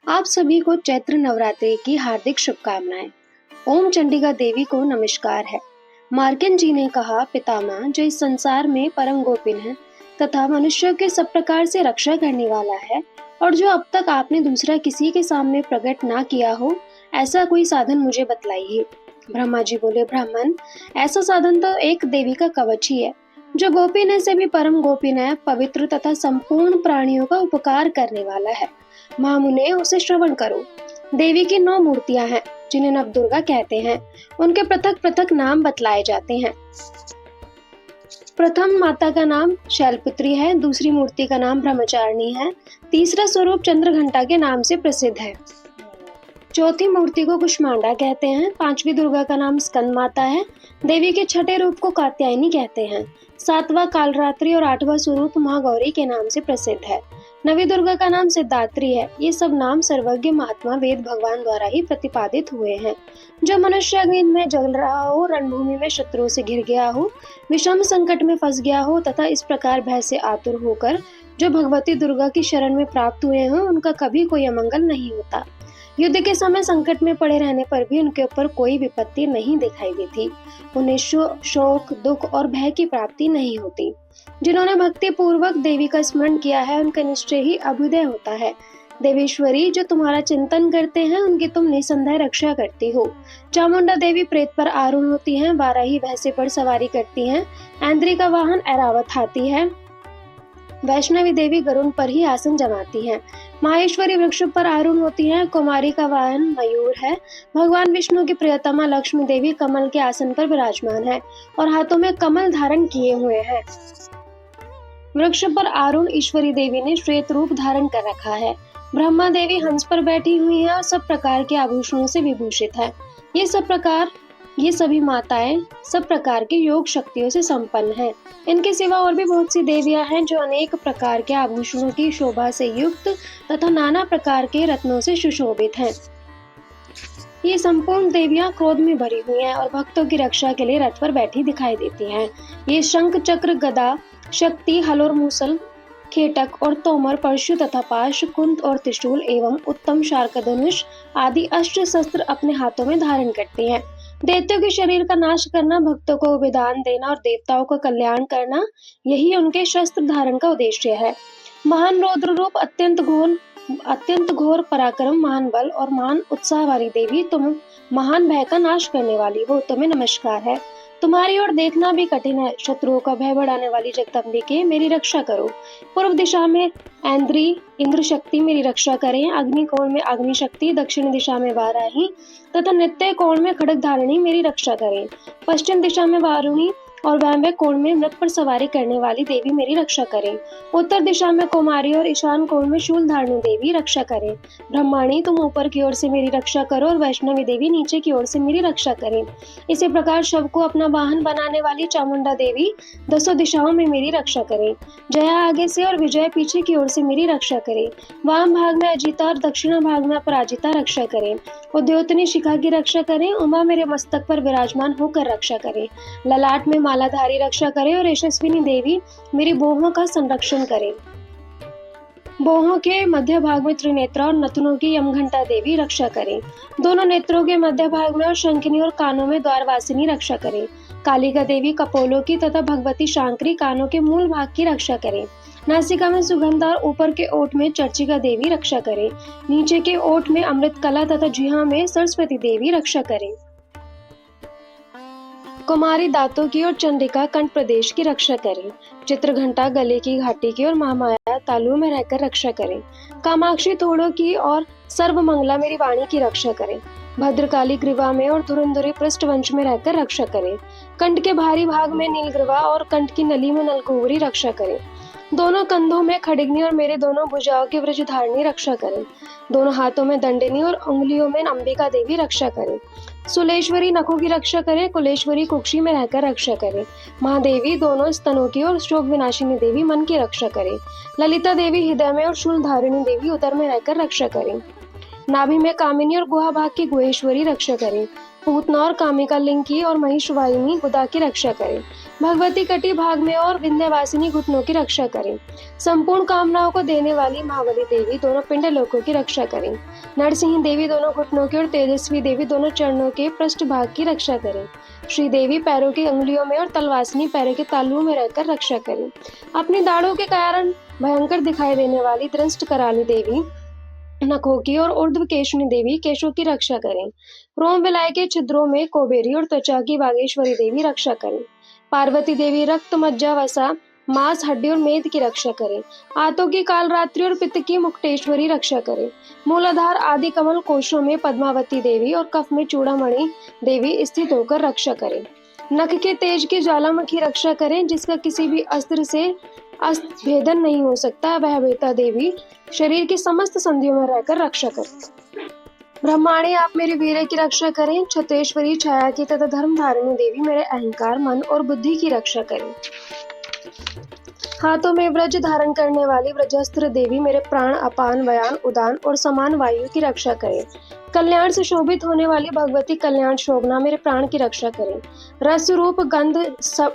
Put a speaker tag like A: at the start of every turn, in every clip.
A: आप सभी को चैत्र नवरात्रि की हार्दिक शुभकामनाएं। ओम चंडिका देवी को नमस्कार है। मार्कंड जी ने कहा, पितामह जो इस संसार में परम गोपिन है तथा मनुष्यों के सब प्रकार से रक्षा करने वाला है, और जो अब तक आपने दूसरा किसी के सामने प्रकट ना किया हो, ऐसा कोई साधन मुझे बतलाइए। ब्रह्मा जी बोले, ब्राह्मण, ऐसा साधन तो एक देवी का कवच ही है, जो गोपिन से भी परम गोपिन है, पवित्र तथा संपूर्ण प्राणियों का उपकार करने वाला है। महामुने, उसे श्रवण करो। देवी की 9 मूर्तियां हैं, जिन्हें नवदुर्गा कहते हैं। उनके पृथक पृथक नाम बतलाए जाते हैं। प्रथम माता का नाम शैलपुत्री है, दूसरी मूर्ति का नाम ब्रह्मचारिणी है, तीसरा स्वरूप चंद्रघंटा के नाम से प्रसिद्ध है, चौथी मूर्ति को कुष्मांडा कहते हैं, पांचवी दुर्गा का नाम स्कंद माता है, देवी के छठे रूप को कात्यायनी कहते हैं, सातवां कालरात्रि और आठवां स्वरूप महागौरी के नाम से प्रसिद्ध है, नवी दुर्गा का नाम सिद्धात्री है। ये सब नाम सर्वज्ञ महात्मा वेद भगवान द्वारा ही प्रतिपादित हुए हैं। जो मनुष्य अग्नि में जल रहा हो, रणभूमि में शत्रुओं से घिर गया हो, विषम संकट में फंस गया हो तथा इस प्रकार भय से आतुर होकर जो भगवती दुर्गा की शरण में प्राप्त हुए हों, उनका कभी कोई अमंगल नहीं होता। युद्ध के समय संकट में पड़े रहने पर भी उनके ऊपर कोई विपत्ति नहीं दिखाई देती। उन्हें शोक, दुख और भय की प्राप्ति नहीं होती। जिन्होंने भक्ति पूर्वक देवी का स्मरण किया है, उनका निश्चय ही अभ्युदय होता है। देवेश्वरी, जो तुम्हारा चिंतन करते हैं, उनकी तुम निसंदेह रक्षा करती हो। चामुंडा देवी प्रेत पर आरूढ़ होती हैं, बाराही भैंसे पर सवारी करती हैं, ऐन्द्री का वाहन ऐरावत हाथी है, वैष्णवी देवी गरुड़ पर ही आसन जमाती हैं, माहेश्वरी वृक्ष पर आरूढ़ होती हैं, कुमारी का वाहन मयूर है, भगवान विष्णु की प्रियतमा लक्ष्मी देवी कमल के आसन पर विराजमान है और हाथों में कमल धारण किए हुए हैं। वृक्ष पर आरूढ़ ईश्वरी देवी ने श्वेत रूप धारण कर रखा है। ब्रह्मा देवी हंस पर बैठी हुई है और सब प्रकार के आभूषणों से विभूषित है। ये सभी माताएं सब प्रकार की योग शक्तियों से संपन्न हैं। इनके सिवा और भी बहुत सी देवियां हैं, जो अनेक प्रकार के आभूषणों की शोभा से युक्त तथा नाना प्रकार के रत्नों से सुशोभित हैं। ये संपूर्ण देवियां क्रोध में भरी हुई हैं और भक्तों की रक्षा के लिए रथ पर बैठी दिखाई देती हैं। ये शंख, चक्र, गदा, शक्ति, हल और मूसल, खेटक और तोमर, परशु तथा पाश, कुंत और त्रिशूल एवं उत्तम शार्कधनुष आदि अस्त्र शस्त्र अपने हाथों में धारण करती हैं। दैत्यों के शरीर का नाश करना, भक्तों को विधान देना और देवताओं का कल्याण करना, यही उनके शस्त्र धारण का उद्देश्य है। महान रौद्र रूप, अत्यंत घोर पराक्रम, महान बल और महान उत्साह वाली देवी, तुम महान भय का नाश करने वाली हो, तुम्हें नमस्कार है। तुम्हारी ओर देखना भी कठिन है। शत्रुओं का भय बढ़ाने वाली जगदम्बिके, मेरी रक्षा करो। पूर्व दिशा में ऐन्द्री इंद्र शक्ति मेरी रक्षा करें, अग्नि कोण में अग्नि शक्ति, दक्षिण दिशा में वाराही तथा नित्य कोण में खड्ग धारिणी मेरी रक्षा करें। पश्चिम दिशा में वारुणी और वायव्य कोण में मृत पर सवारी करने वाली देवी मेरी रक्षा करें। उत्तर दिशा में कुमारी और ईशान कोण में शूल धारिणी देवी रक्षा करें। ब्रह्माणी, तुम ऊपर की ओर से मेरी रक्षा करो और वैष्णवी देवी नीचे की ओर से मेरी रक्षा करें। इसी प्रकार शव को अपना वाहन बनाने वाली चामुंडा देवी 10 दिशाओं में मेरी रक्षा करें। जया आगे से और विजय पीछे की ओर से मेरी रक्षा करें। वाम भाग में अजिता और दक्षिण भाग में अपराजिता रक्षा करें। उद्योतनी शिखा की रक्षा करें। उमा मेरे मस्तक पर विराजमान होकर रक्षा करें। ललाट में मालाधारी रक्षा करे और यशस्विनी देवी मेरी बोहों का संरक्षण करे। बोहों के मध्य भाग में त्रिनेत्रा और नथनों की यमघंटा देवी रक्षा करें। दोनों नेत्रों के मध्य भाग में और शंखिनी और कानों में द्वारवासिनी रक्षा करें। कालिका देवी कपोलों की तथा भगवती शांकरी कानों के मूल भाग की रक्षा करें। नासिका में सुगंधा और ऊपर के ओठ में चर्चिका देवी रक्षा करें। नीचे के ओठ में अमृत कला तथा जिह्वा में सरस्वती देवी रक्षा करें। कुमारी दांतों की और चंडिका कंठ प्रदेश की रक्षा करें। चित्रघंटा गले की घाटी की और महामाया तालु में रहकर रक्षा करें। कामाक्षी थोड़ों की और सर्वमंगला मेरी वाणी की रक्षा करें। भद्रकाली ग्रीवा में और धुरंधरी पृष्ठवंश में रहकर रक्षा करें। कंठ के भारी भाग में नीलग्रीवा और कंठ की नली में नलकुंवरी रक्षा करें। दोनों कंधों में खड़गनी और मेरे दोनों भुजाओं की वृषधारिणी रक्षा करें। दोनों हाथों में दंडिनी और उंगलियों में अंबिका देवी रक्षा करें। सुलेश्वरी नखों की रक्षा करें। कुलेश्वरी कुक्षी में रहकर रक्षा करें। महादेवी दोनों स्तनों की और शोक विनाशिनी देवी मन की रक्षा करें। ललिता देवी हृदय में और शूलधारिणी देवी उदर में रहकर रक्षा करें। नाभि में कामिनी और गुहा भाग की गुहेश्वरी रक्षा करें। पूतना और कामिका लिंग की और महिषवाहिनी गुदा की रक्षा करें। भगवती कटी भाग में और विंध्यवासिनी घुटनों की रक्षा करें। संपूर्ण कामनाओं को देने वाली महाबली देवी दोनों पिंड लोकों की रक्षा करें। नरसिंह देवी दोनों घुटनों की और तेजस्वी देवी दोनों चरणों के पृष्ठ भाग की रक्षा करें। श्री देवी पैरों की अंगुलियों में और तलवासिनी पैरों के तालुओं में रहकर रक्षा करें। अपनी दाढ़ों के कारण भयंकर दिखाई देने वाली दृष्ट कराली देवी नखों की और ऊर्ध्व केशनी देवी केशों की रक्षा करें। रोम विलाय के छिद्रों में कोबेरी और त्वचा की बागेश्वरी देवी रक्षा करें। पार्वती देवी रक्त मज्जा वसा मांस हड्डी और मेद की रक्षा करें। आंतों की कालरात्रि और पित्त की मुक्तेश्वरी रक्षा करें। मूलाधार आदि कमल कोशों में पद्मावती देवी और कफ में चूड़ामणि देवी स्थित होकर रक्षा करें। नख के तेज की ज्वालामुखी रक्षा करें, जिसका किसी भी अस्त्र से अस्त्र भेदन नहीं हो सकता, वह बेता देवी शरीर की समस्त संधियों में रहकर रक्षा करें। ब्रह्माणी आप मेरे वीर की रक्षा करें। छत्रेश्वरी छाया की तथा धर्म धारिणी देवी मेरे अहंकार मन और बुद्धि की रक्षा करें। हाथों में व्रज धारण करने वाली व्रजस्त्र देवी मेरे प्राण अपान व्यान उदान और समान वायु की रक्षा करें। कल्याण से शोभित होने वाली भगवती कल्याण शोभना मेरे प्राण की रक्षा करें। रस रूप गंध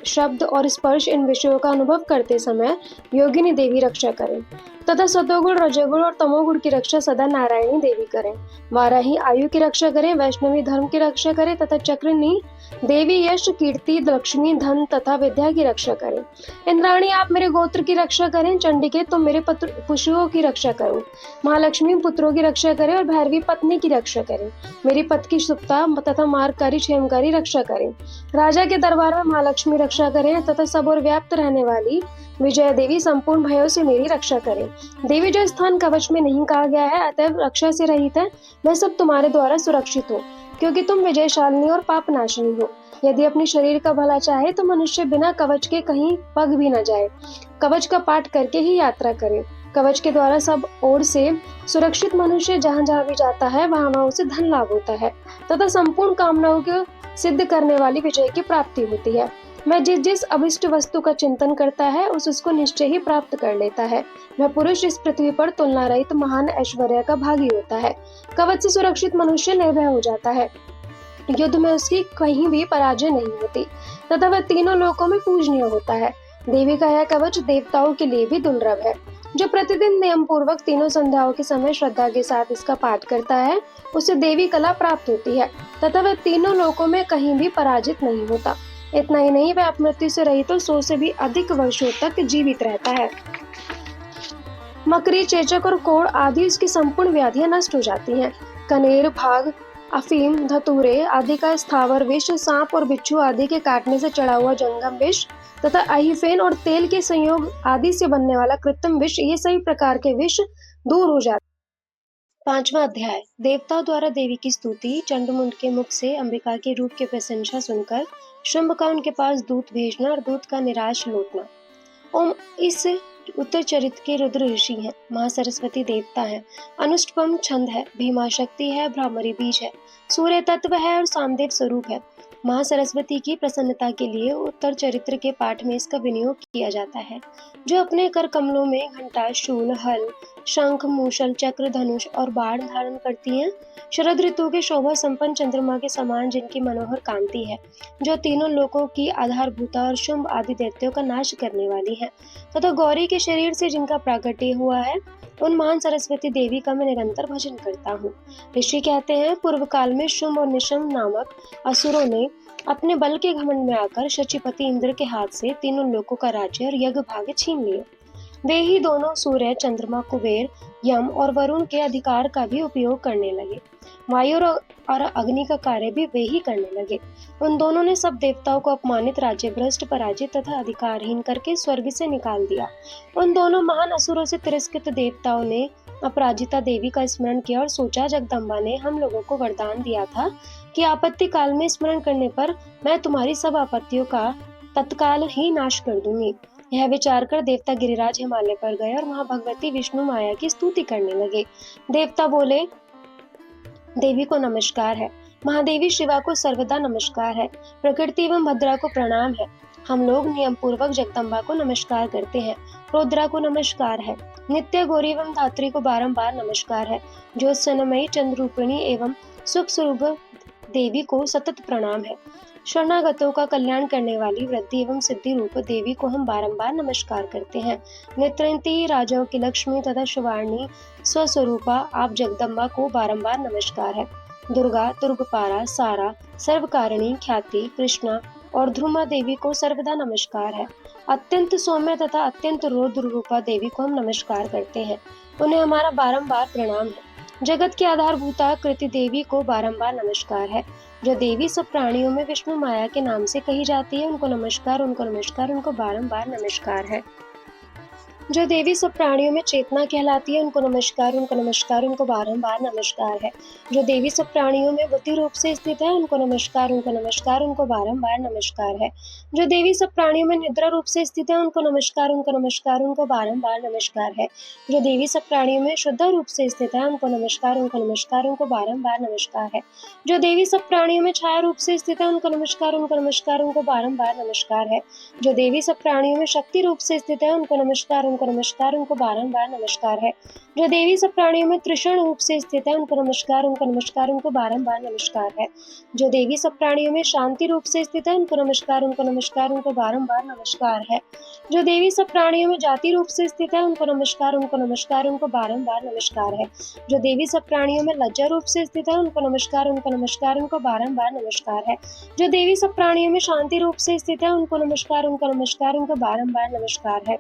A: शब्द और स्पर्श इन विषयों का अनुभव करते समय योगिनी देवी रक्षा करें तथा सतोगुण रजोगुण और तमोगुण की रक्षा सदा नारायणी देवी करें। वाराही आयु की रक्षा करें, वैष्णवी धर्म की रक्षा करें तथा चक्रनी देवी यश कीर्ति लक्ष्मी धन तथा विद्या की रक्षा करें। इंद्राणी आप मेरे गोत्र की रक्षा करें। चंडिके तुम मेरे पशुओं की रक्षा करो। महालक्ष्मी पुत्रों की रक्षा करें और भैरवी पत्नी की रक्षा करें। मेरी पद की सुप्ता तथा मार्गकारी क्षेमकारी रक्षा करें। राजा के दरबार में महालक्ष्मी रक्षा करें तथा सब और व्याप्त रहने वाली विजय देवी संपूर्ण भयों से मेरी रक्षा करें। देवी जो स्थान कवच में नहीं कहा गया है अतएव रक्षा से रहित है, वह सब तुम्हारे द्वारा सुरक्षित हो, क्योंकि तुम विजयशालिनी और पाप नाशिनी हो। यदि अपने शरीर का भला चाहे तो मनुष्य बिना कवच के कहीं पग भी न जाए, कवच का पाठ करके ही यात्रा करे। कवच के द्वारा सब ओर से सुरक्षित मनुष्य जहाँ जहाँ भी जाता है वहाँ वहाँ उसे धन लाभ होता है तथा संपूर्ण कामनाओं को सिद्ध करने वाली विजय की प्राप्ति होती है। मैं जिस जिस अभिष्ट वस्तु का चिंतन करता है उसको निश्चय ही प्राप्त कर लेता है। वह पुरुष इस पृथ्वी पर तुलना रहित महान ऐश्वर्य का भागी होता है। कवच से सुरक्षित मनुष्य निर्भय हो जाता है, युद्ध में उसकी कहीं भी पराजय नहीं होती तथा वह तीनों लोकों में पूजनीय होता है। देवी का यह कवच देवताओं के लिए भी दुर्लभ है। जो प्रतिदिन नियम पूर्वक तीनों संध्याओं के समय श्रद्धा के साथ इसका पाठ करता है उसे देवी कला प्राप्त होती है तथा वह तीनों लोकों में कहीं भी पराजित नहीं होता। इतना ही नहीं, वह अपमृत्यु से रहित तो 100 से भी अधिक वर्षों तक जीवित रहता है। मकरी चेचक और कोढ़ आदि उसकी संपूर्ण व्याधियां नष्ट हो जाती हैं। कनेर भाग अफीम धतूरे आदि का स्थावर विष, सांप और बिच्छू आदि के काटने से चढ़ा हुआ जंगम विष तथा अहिफेन और तेल के संयोग आदि से बनने वाला कृत्रिम विष, ये सभी प्रकार के विष दूर हो जाते। 5वां अध्याय। देवताओं द्वारा देवी की स्तुति। चंडमुंड के मुख से अंबिका के रूप की प्रशंसा सुनकर शुंभ का उनके पास दूत भेजना और दूत का निराश लौटना। ओम इस उत्तर चरित्र के रुद्र ऋषि हैं, महासरस्वती देवता हैं, अनुष्टुप्म छंद है, भीमा शक्ति है, भ्रामरी बीज है, सूर्य तत्व है और सामदेव स्वरूप है। महासरस्वती की प्रसन्नता के लिए उत्तर चरित्र के पाठ में इसका विनियोग किया जाता है। जो अपने कर कमलों में घंटा शूल हल शंख मूषल चक्र धनुष और बाण धारण करती हैं, शरद ऋतु के शोभा संपन्न चंद्रमा के समान जिनकी मनोहर कांति है, जो तीनों लोकों की आधारभूता और शुंभ आदि दैत्यों का नाश करने वाली है तथा गौरी के शरीर से जिनका प्राकट्य हुआ है, उन महान सरस्वती देवी का मैं निरंतर भजन करता हूँ। ऋषि कहते हैं, पूर्व काल में शुंभ और निशंभ नामक असुरों ने अपने बल के घमंड में आकर शचीपति इंद्र के हाथ से तीनों लोकों का राज्य और यज्ञ भाग छीन लिए। वे ही दोनों सूर्य चंद्रमा कुबेर यम और वरुण के अधिकार का भी उपयोग करने लगे। वायु और अग्नि का कार्य भी वे ही करने लगे। उन दोनों ने सब देवताओं को अपमानित, राज्य भ्रष्ट, पराजित तथा अधिकारहीन करके स्वर्ग से निकाल दिया। उन दोनों महान असुरों से तिरस्कृत देवताओं ने अपराजिता देवी का स्मरण किया और सोचा, जगदम्बा ने हम लोगों को वरदान दिया था कि आपत्ति काल में स्मरण करने पर मैं तुम्हारी सब आपत्तियों का तत्काल ही नाश कर दूंगी। यह विचार कर देवता गिरिराज हिमालय पर गए और वहां भगवती विष्णु माया की स्तुति करने लगे। देवता बोले, देवी को नमस्कार है, महादेवी शिवा को सर्वदा नमस्कार है, प्रकृति एवं भद्रा को प्रणाम है। हम लोग नियम पूर्वक जगदम्बा को नमस्कार करते हैं, रुद्रा को नमस्कार है, नित्य गौरी एवं धात्री को बारंबार नमस्कार है, ज्योत्सनमयी चंद्र रूपिणी एवं सुख स्वरूप देवी को सतत प्रणाम है। शरणागतों का कल्याण करने वाली वृद्धि एवं सिद्धि रूप देवी को हम बारंबार नमस्कार करते हैं। नेत्रयंती राजाओं की लक्ष्मी तथा शिवारणी स्वस्वरूपा आप जगदम्बा को बारंबार नमस्कार है। दुर्गा, दुर्गपारा, सारा, सर्वकारिणी, ख्याति, कृष्णा और ध्रुमा देवी को सर्वदा नमस्कार है। अत्यंत सौम्य तथा अत्यंत रौद्र रूपा देवी को हम नमस्कार करते हैं। उन्हें हमारा बारंबार प्रणाम है। जगत की आधारभूता कृति देवी को बारंबार नमस्कार है। जो देवी सब प्राणियों में विष्णु माया के नाम से कही जाती है, उनको नमस्कार, उनको नमस्कार, उनको बारंबार नमस्कार है। जो देवी सब प्राणियों में चेतना कहलाती है, उनको नमस्कार, उनको नमस्कार, उनको बारंबार नमस्कार है। जो देवी सब प्राणियों में बुद्धि रूप से स्थित है, उनको नमस्कार, उनको नमस्कार, उनको बारंबार नमस्कार है। जो देवी सब प्राणियों में निद्रा रूप से स्थित है, उनको नमस्कार, उनको नमस्कार, उनको बारंबार नमस्कार है। जो देवी सब प्राणियों में शुद्ध रूप से स्थित है, उनको नमस्कार, उनको नमस्कार, उनको बारंबार नमस्कार है। जो देवी सब प्राणियों में छाया रूप से स्थित है, उनको नमस्कार, उनको नमस्कार, उनको बारंबार नमस्कार है। जो देवी सब प्राणियों में शक्ति रूप से स्थित है, उनको नमस्कार, उनको नमस्कार, उनको बारंबार नमस्कार है। जो देवी सब प्राणियों में त्रिशण रूप से स्थित है, उनको नमस्कार, उनको नमस्कार, उनको बारंबार नमस्कार है। जो देवी सब प्राणियों में शांति रूप से स्थित है, उनको नमस्कार, उनको नमस्कार, उनको बारंबार नमस्कार है। जो देवी सब प्राणियों में जाति रूप से स्थित है, उनको नमस्कार, उनको नमस्कार, उनको बारंबार नमस्कार है। जो देवी सब प्राणियों में लज्जा रूप से स्थित है, उनको नमस्कार, उनको नमस्कार, उनको बारंबार नमस्कार है। जो देवी सब प्राणियों में शांति रूप से स्थित है, उनको नमस्कार, उनको नमस्कार, उनको बारंबार नमस्कार है।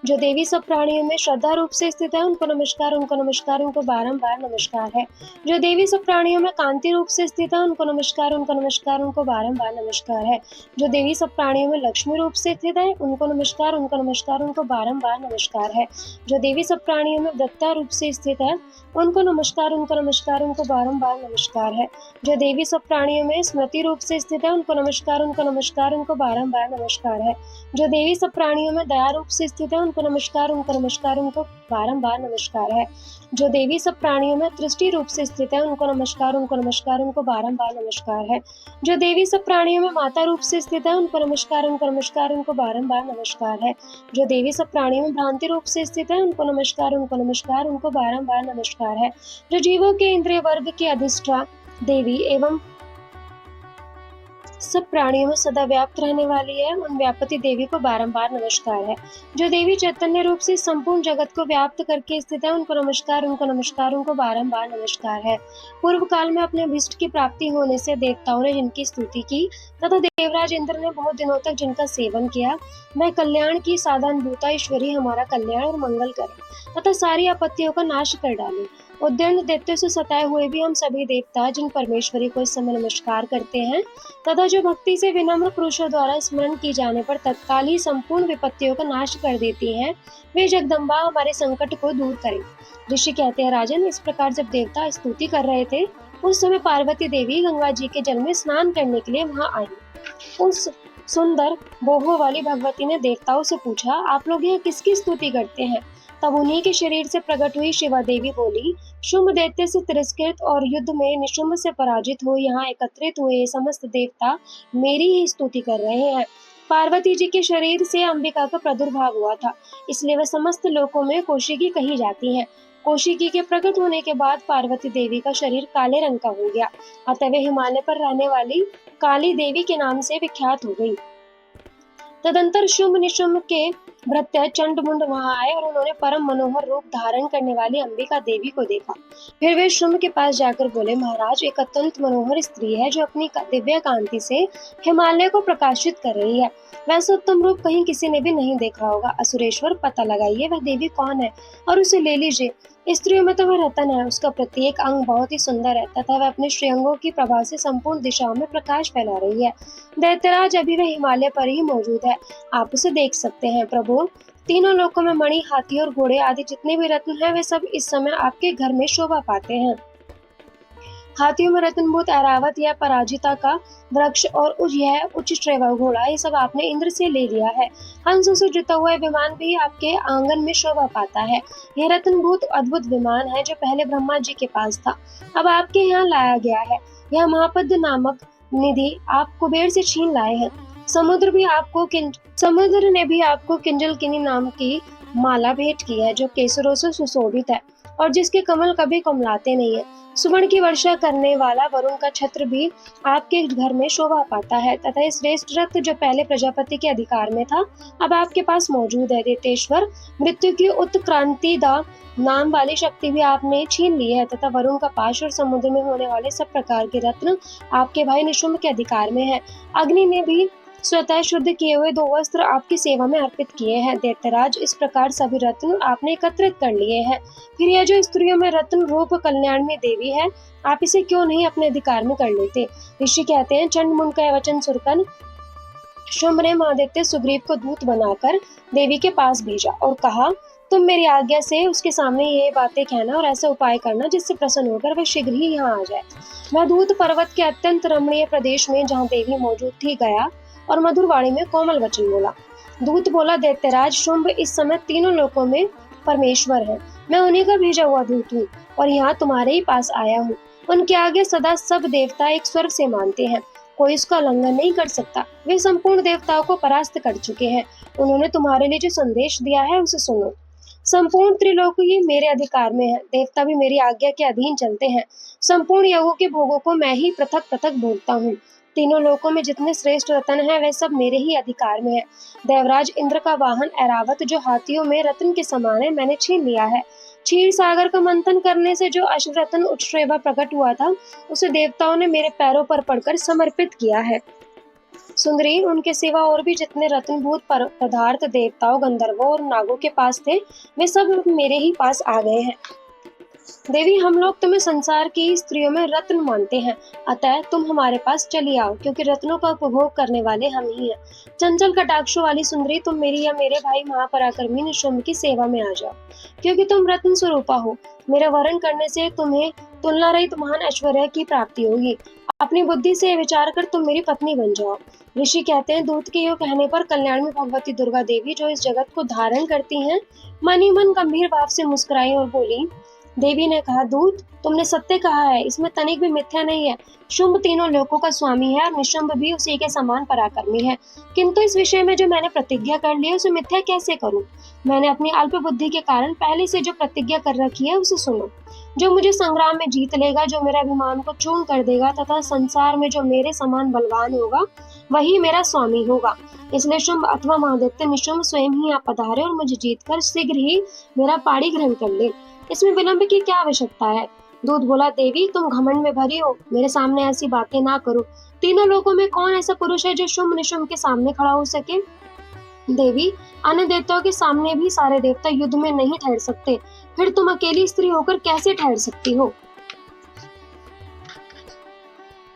A: जो देवी सब प्राणियों में श्रद्धा रूप से स्थित है, उनको नमस्कार, उनको नमस्कार, उनको बारंबार नमस्कार है। जो देवी सब प्राणियों में कांति रूप से स्थित है, उनको नमस्कार, उनको नमस्कार, उनको बारंबार नमस्कार है। जो देवी सब प्राणियों में लक्ष्मी रूप से स्थित है, उनको नमस्कार, उनको नमस्कार, उनको बारंबार नमस्कार है। जो देवी सब प्राणियों में दत्ता रूप से स्थित है, उनको नमस्कार, उनको नमस्कार, उनको बारंबार नमस्कार है। जो देवी सब प्राणियों में स्मृति रूप से स्थित है, उनको नमस्कार, उनको नमस्कार, उनको बारंबार नमस्कार है। जो देवी सब प्राणियों में दया रूप से स्थित है, उनको नमस्कार, उनको नमस्कार, उनको बारंबार नमस्कार है। जो देवी सब प्राणियों में दृष्टि रूप से स्थित है, उनको नमस्कार, उनको नमस्कार, उनको बारंबार नमस्कार है। जो देवी सब प्राणियों में माता रूप से स्थित है, उनको नमस्कार, उनको नमस्कार, उनको बारंबार नमस्कार है। जो देवी सब प्राणियों में भ्रांति रूप से स्थित है, उनको नमस्कार, उनको नमस्कार, उनको बारंबार नमस्कार है। जो जीवों के इंद्रिय वर्ग की अधिष्ठा देवी एवं सब प्राणियों में सदा व्याप्त रहने वाली है, उन व्यापती देवी को बारंबार नमस्कार है। जो देवी चैतन्य रूप से संपूर्ण जगत को व्याप्त करके स्थित है, उनको नमस्कार, उनको नमस्कार, उनको बारंबार नमस्कार है। पूर्व काल में अपने अभिष्ट की प्राप्ति होने से देवताओं ने जिनकी स्तुति की तथा देवराज इंद्र ने बहुत दिनों तक जिनका सेवन किया, वह कल्याण की साधनभूता ईश्वरी हमारा कल्याण और मंगल करे तथा सारी आपत्तियों का नाश कर डाले। उद्दंड दैत्यों से सताए हुए भी हम सभी देवता जिन परमेश्वरी को इस समय नमस्कार करते हैं तथा जो भक्ति से विनम्र पुरुषों द्वारा स्मरण की जाने पर तत्काल ही संपूर्ण विपत्तियों का नाश कर देती हैं, वे जगदम्बा हमारे संकट को दूर करें। ऋषि कहते हैं, राजन, इस प्रकार जब देवता स्तुति कर रहे थे, उस समय पार्वती देवी गंगा जी के जल में स्नान करने के लिए वहां आई। उस सुंदर बोहो वाली भगवती ने देवताओं से पूछा, आप लोग यहाँ किसकी स्तुति करते हैं? तब उन्हीं के शरीर से प्रकट हुई शिवा देवी बोली, शुंभ दैत्य से तिरस्कृत और युद्ध में निशुंभ से पराजित हो यहाँ एकत्रित हुए समस्त देवता मेरी ही स्तुति कर रहे हैं। पार्वती जी के शरीर से अंबिका का प्रादुर्भाव हुआ था, इसलिए वह समस्त लोकों में कौशिकी कही जाती हैं। कौशिकी के प्रकट होने के बाद पार्वती देवी का शरीर काले रंग का हो गया, अतः वे हिमालय पर रहने वाली काली देवी के नाम से विख्यात हो गई। तदंतर शुंभ निशुंभ के भृत्य चंडमुंड वहां आए और उन्होंने परम मनोहर रूप धारण करने वाली अंबिका देवी को देखा। फिर वे शुंभ के पास जाकर बोले, महाराज, एक अत्यंत मनोहर स्त्री है जो अपनी दिव्य कांति से हिमालय को प्रकाशित कर रही है। वैसा उत्तम रूप कहीं किसी ने भी नहीं देखा होगा। असुरेश्वर, पता लगाइए वह देवी कौन है और उसे ले लीजिए। स्त्रियों में तो वह रतन है, उसका प्रत्येक अंग बहुत ही सुंदर है तथा वह अपने श्रेयंगों की प्रभा से संपूर्ण दिशाओं में प्रकाश फैला रही है। दैत्यराज, अभी वह हिमालय पर ही मौजूद है, आप उसे देख सकते हैं। प्रभु, तीनों लोकों में मणि, हाथी और घोड़े आदि जितने भी रत्न हैं, वे सब इस समय आपके घर में शोभा पाते हैं। हाथियों में रत्नभूत ऐरावत या पराजिता का वृक्ष और यह उच्च श्रेवा घोड़ा, ये सब आपने इंद्र से ले लिया है। हंसों से जुता हुआ विमान भी आपके आंगन में शोभा पाता है। यह रत्नभूत अद्भुत विमान है जो पहले ब्रह्मा जी के पास था, अब आपके यहाँ लाया गया है। यह महापद नामक निधि आप कुबेर से छीन लाए हैं। समुद्र ने भी आपको किंजलकिनी नाम की माला भेंट की है जो केसरों से सुशोभित है। और जिसके कमल कभी कुमलाते नहीं है। सुवर्ण की वर्षा करने वाला वरुण का छत्र भी आपके घर में शोभा पाता है तथा ये श्रेष्ठ रत्न जो पहले प्रजापति के अधिकार में था अब आपके पास मौजूद है। दैतेश्वर, मृत्यु की उत्क्रांति दा नाम वाली शक्ति भी आपने छीन ली है तथा वरुण का पाश और समुद्र में होने वाले सब प्रकार के रत्न आपके भाई निशुम्भ के अधिकार में है। अग्नि ने भी स्वतः शुद्ध किए हुए 2 वस्त्र आपकी सेवा में अर्पित किए हैं। दैत्यराज, इस प्रकार सभी रत्न आपने एकत्रित कर लिए हैं। फिर यह जो स्त्रियों में रत्न रूप कल्याण में देवी है, आप इसे क्यों नहीं अपने अधिकार में कर लेते। ऋषि कहते हैं, चंड मुंड का वचन सुनकर शुंभ ने महादित्य सुग्रीव को दूत बनाकर देवी के पास भेजा और कहा, तुम मेरी आज्ञा से उसके सामने ये बातें कहना और ऐसा उपाय करना जिससे प्रसन्न होकर वह शीघ्र ही यहाँ आ जाए। वह दूत पर्वत के अत्यंत रमणीय प्रदेश में जहाँ देवी मौजूद थी गया और मधुर वाणी में कोमल वचन बोला। दूत बोला, दैत्यराज, शुंभ इस समय तीनों लोकों में परमेश्वर है। मैं उन्हीं का भेजा हुआ दूत हूँ और यहाँ तुम्हारे ही पास आया हूँ। उनके आगे सदा सब देवता एक स्वर से मानते हैं, कोई इसका उल्लंघन नहीं कर सकता। वे संपूर्ण देवताओं को परास्त कर चुके हैं। उन्होंने तुम्हारे लिए जो संदेश दिया है उसे सुनो। संपूर्ण त्रिलोक ही मेरे अधिकार में है। देवता भी मेरी आज्ञा के अधीन चलते हैं। संपूर्ण योगों के भोगों को मैं ही पृथक पृथक भोगता हूँ। तीनों लोकों में जितने श्रेष्ठ रत्न हैं वे सब मेरे ही अधिकार में है। देवराज इंद्र का वाहन ऐरावत जो हाथियों में रत्न के समान है मैंने छीन लिया है। क्षीर सागर का मंथन करने से जो अश्व रत्न उत्श्रेवा प्रकट हुआ था उसे देवताओं ने मेरे पैरों पर पड़कर समर्पित किया है। सुंदरी, उनके सिवा और भी जितने रत्नभूत पदार्थ देवताओं, गंधर्वों और नागों के पास थे वे सब मेरे ही पास आ गए हैं। देवी, हम लोग तुम्हें संसार की स्त्रियों में रत्न मानते हैं, अतः तुम हमारे पास चली आओ क्योंकि रत्नों का उपभोग करने वाले हम ही हैं। चंचल कटाक्षों वाली सुंदरी, तुम मेरी या मेरे भाई महापराक्रमी निशुम्भ की सेवा में आ जाओ क्योंकि तुम रत्न स्वरूपा हो। मेरा वरण करने से तुम्हें तुलना रहित महान ऐश्वर्य की प्राप्ति होगी। अपनी बुद्धि से विचार कर तुम मेरी पत्नी बन जाओ। ऋषि कहते हैं, दूत के यो कहने पर कल्याण में भगवती दुर्गा देवी जो इस जगत को धारण करती हैं मन ही मन गंभीर भाव से मुस्कुराई और बोली। देवी ने कहा, दूत, तुमने सत्य कहा है, इसमें तनिक भी मिथ्या नहीं है। शुंभ तीनों लोकों का स्वामी है और निशुंभ भी उसी के समान पराक्रमी है, किंतु इस विषय में जो मैंने प्रतिज्ञा कर ली है उसे मिथ्या कैसे करूं। मैंने अपनी अल्प बुद्धि के कारण पहले से जो प्रतिज्ञा कर रखी है उसे सुनो। जो मुझे संग्राम में जीत लेगा, जो मेरे अभिमान को चूर्ण कर देगा तथा संसार में जो मेरे समान बलवान होगा वही मेरा स्वामी होगा। इसलिए शुंभ अथवा महादित्य निशुंभ स्वयं ही यहाँ पधारे और मुझे जीतकर शीघ्र ही मेरा पाड़ी ग्रहण कर ले। इसमें विलंब की क्या आवश्यकता है। दूत बोला, देवी, तुम घमंड में भरी हो, मेरे सामने ऐसी बातें ना करो। तीनों लोगों में कौन ऐसा पुरुष है जो शुंभ निशुंभ के सामने खड़ा हो सके। देवी, अन्य देवताओं के सामने भी सारे देवता युद्ध में नहीं ठहर सकते, फिर तुम अकेली स्त्री होकर कैसे ठहर सकती हो।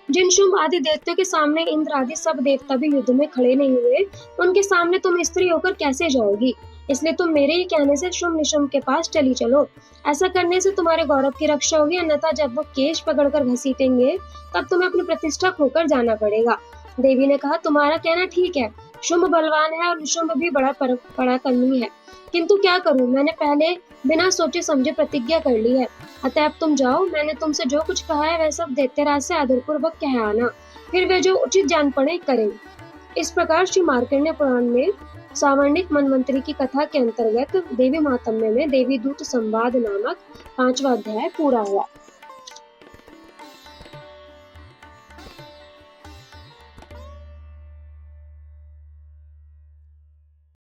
A: जिन शुंभ आदि देवताओं के सामने इंद्र आदि सब देवता भी युद्ध में खड़े नहीं हुए, उनके सामने तुम स्त्री होकर कैसे जाओगी। इसलिए तुम मेरे ही कहने से शुंभ निशुंभ के पास चली चलो। ऐसा करने से तुम्हारे गौरव की रक्षा होगी, अन्यथा जब वो केश पकड़कर घसीटेंगे तब तुम्हें अपनी प्रतिष्ठा खोकर जाना पड़ेगा। देवी ने कहा, तुम्हारा कहना ठीक है। शुंभ बलवान है और निशुंभ भी बड़ा पराक्रमी है, किंतु क्या करूं, मैंने पहले बिना सोचे समझे प्रतिज्ञा कर ली है। अतः अब तुम जाओ, मैंने तुमसे जो कुछ कहा है वह सब दैत्यराज से आदरपूर्वक कह आना, फिर वे जो उचित जान पड़े करें। इस प्रकार श्री मार्कंडेय पुराण में सावर्णिक मनवंतरी की कथा के अंतर्गत देवी महात्म्य में देवी दूत संवाद नामक 5वां अध्याय पूरा हुआ।